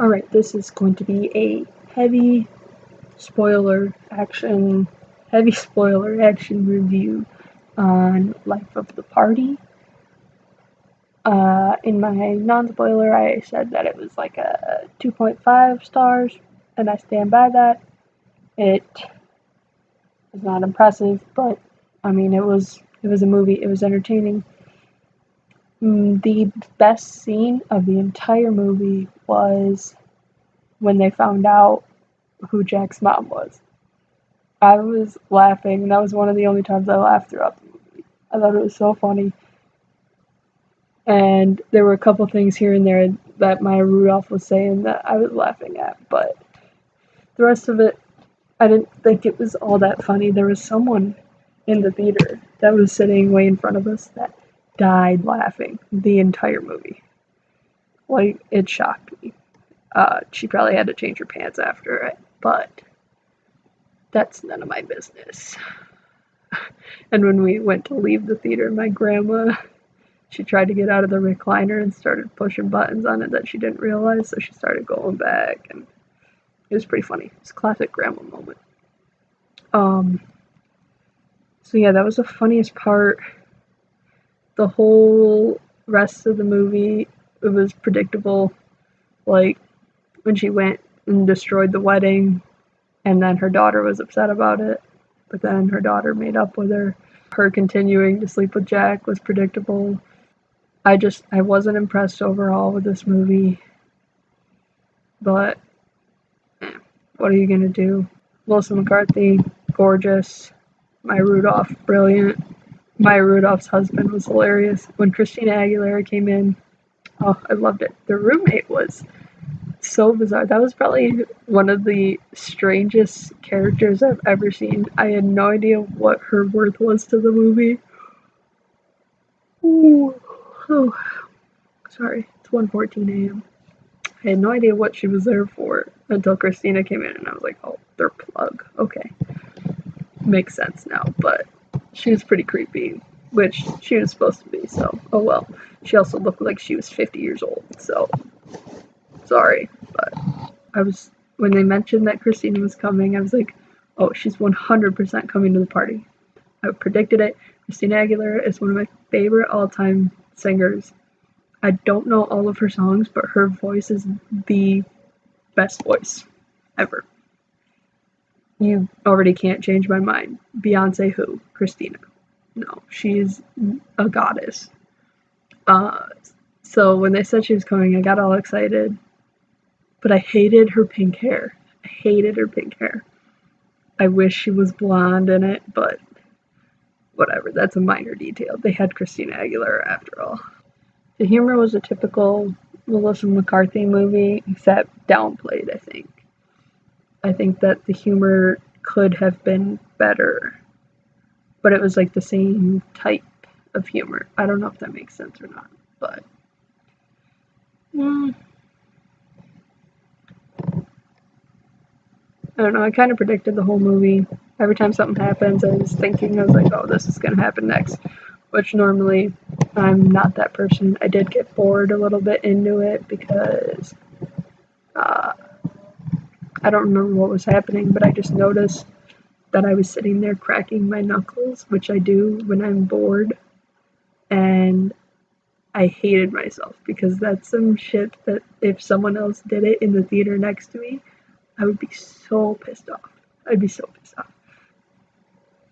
Alright, this is going to be a heavy spoiler action review on Life of the Party. In my non-spoiler, I said that it was like a 2.5 stars, and I stand by that. It was not impressive, but I mean, it was a movie. It was entertaining. The best scene of the entire movie was when they found out who Jack's mom was. I was laughing, and that was one of the only times I laughed throughout the movie. I thought it was so funny. And there were a couple things here and there that Maya Rudolph was saying that I was laughing at, but the rest of it, I didn't think it was all that funny. There was someone in the theater that was sitting way in front of us that died laughing the entire movie. Like, it shocked me. She probably had to change her pants after it, but that's none of my business. And when we went to leave the theater, my grandma, she tried to get out of the recliner and started pushing buttons on it that she didn't realize, so she started going back, and it was pretty funny. It's a classic grandma moment. So yeah, that was the funniest part. The whole rest of the movie, it was predictable. Like, when she went and destroyed the wedding, and then her daughter was upset about it, but then her daughter made up with her. Her continuing to sleep with Jack was predictable. I wasn't impressed overall with this movie, but what are you gonna do? Melissa McCarthy, gorgeous. Maya Rudolph, brilliant. Maya Rudolph's husband was hilarious. When Christina Aguilera came in, oh, I loved it. The roommate was so bizarre. That was probably one of the strangest characters I've ever seen. I had no idea what her worth was to the movie. Ooh. Oh, sorry. It's 1:14 a.m. I had no idea what she was there for until Christina came in, and I was like, oh, they're plug. Okay. Makes sense now, but she was pretty creepy, which she was supposed to be, so oh well. She also looked like she was 50 years old, so sorry, but when they mentioned that Christina was coming, I was like, oh, she's 100% coming to the party. I predicted it. Christina Aguilera is one of my favorite all-time singers. I don't know all of her songs, but her voice is the best voice ever. You already can't change my mind. Beyonce who? Christina. No, she's a goddess. So when they said she was coming, I got all excited. But I hated her pink hair. I hated her pink hair. I wish she was blonde in it, but whatever. That's a minor detail. They had Christina Aguilera after all. The humor was a typical Melissa McCarthy movie, except downplayed, I think. I think that the humor could have been better, but it was like the same type of humor. I don't know if that makes sense or not, but I don't know. I kind of predicted the whole movie. Every time something happens, I was like, oh, this is going to happen next, which normally I'm not that person. I did get bored a little bit into it because I don't remember what was happening, but I just noticed that I was sitting there cracking my knuckles, which I do when I'm bored, and I hated myself because that's some shit that if someone else did it in the theater next to me, I would be so pissed off. I'd be so pissed off.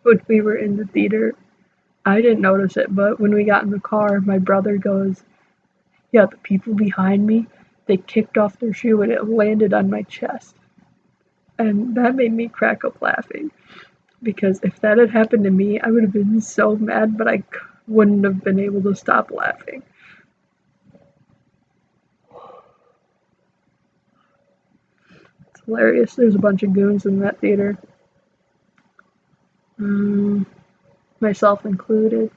When we were in the theater, I didn't notice it, but when we got in the car, my brother goes, yeah, the people behind me, they kicked off their shoe and it landed on my chest. And that made me crack up laughing. Because if that had happened to me, I would have been so mad, but I wouldn't have been able to stop laughing. It's hilarious. There's a bunch of goons in that theater. Myself included.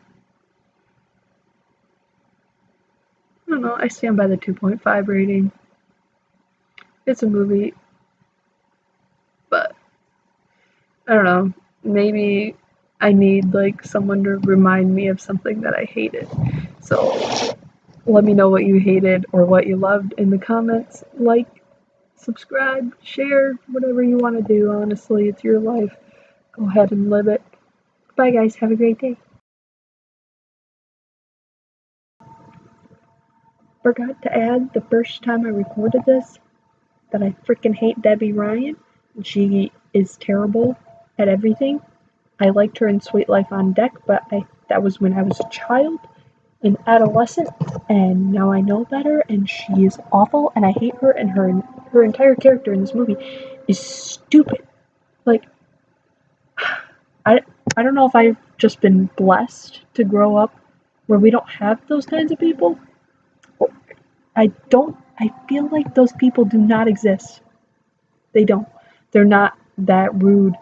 I don't know, I stand by the 2.5 rating. It's a movie, but I don't know, maybe I need like someone to remind me of something that I hated. So let me know what you hated or what you loved in the comments. Like, subscribe, share, whatever you want to do. Honestly, it's your life. Go ahead and live it. Bye, guys. Have a great day. Forgot to add the first time I recorded this that I freaking hate Debbie Ryan. She is terrible at everything. I liked her in Sweet Life on Deck, but that was when I was a child, an adolescent, and now I know better, and she is awful, and I hate her, and her entire character in this movie is stupid. Like, I, I don't know if I've just been blessed to grow up where we don't have those kinds of people. I feel like those people do not exist. They don't. They're not that rude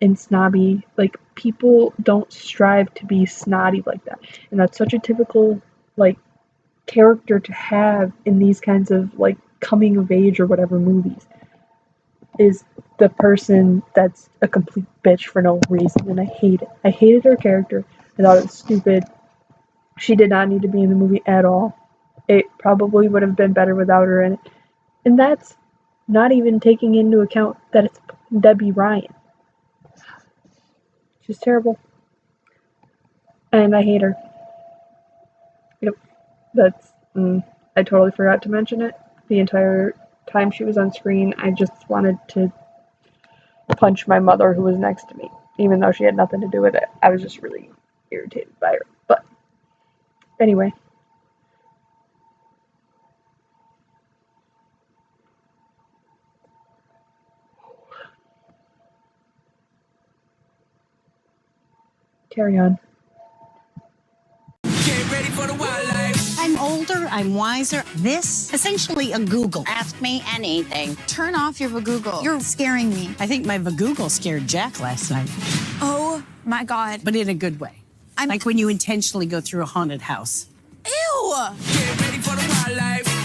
and snobby. Like, people don't strive to be snotty like that. And that's such a typical, like, character to have in these kinds of, like, coming of age or whatever movies. Is the person that's a complete bitch for no reason. And I hate it. I hated her character. I thought it was stupid. She did not need to be in the movie at all. It probably would have been better without her in it. And that's not even taking into account that it's Debbie Ryan. She's terrible. And I hate her. Yep. That's, I totally forgot to mention it. The entire time she was on screen, I just wanted to punch my mother who was next to me. Even though she had nothing to do with it. I was just really irritated by her. But, anyway. Carry on. Get ready for the wildlife. I'm older, I'm wiser. This, essentially a Google. Ask me anything. Turn off your Vagoogle. You're scaring me. I think my Vagoogle scared Jack last night. Oh my God. But in a good way. Like when you intentionally go through a haunted house. Ew! Get ready for the wildlife.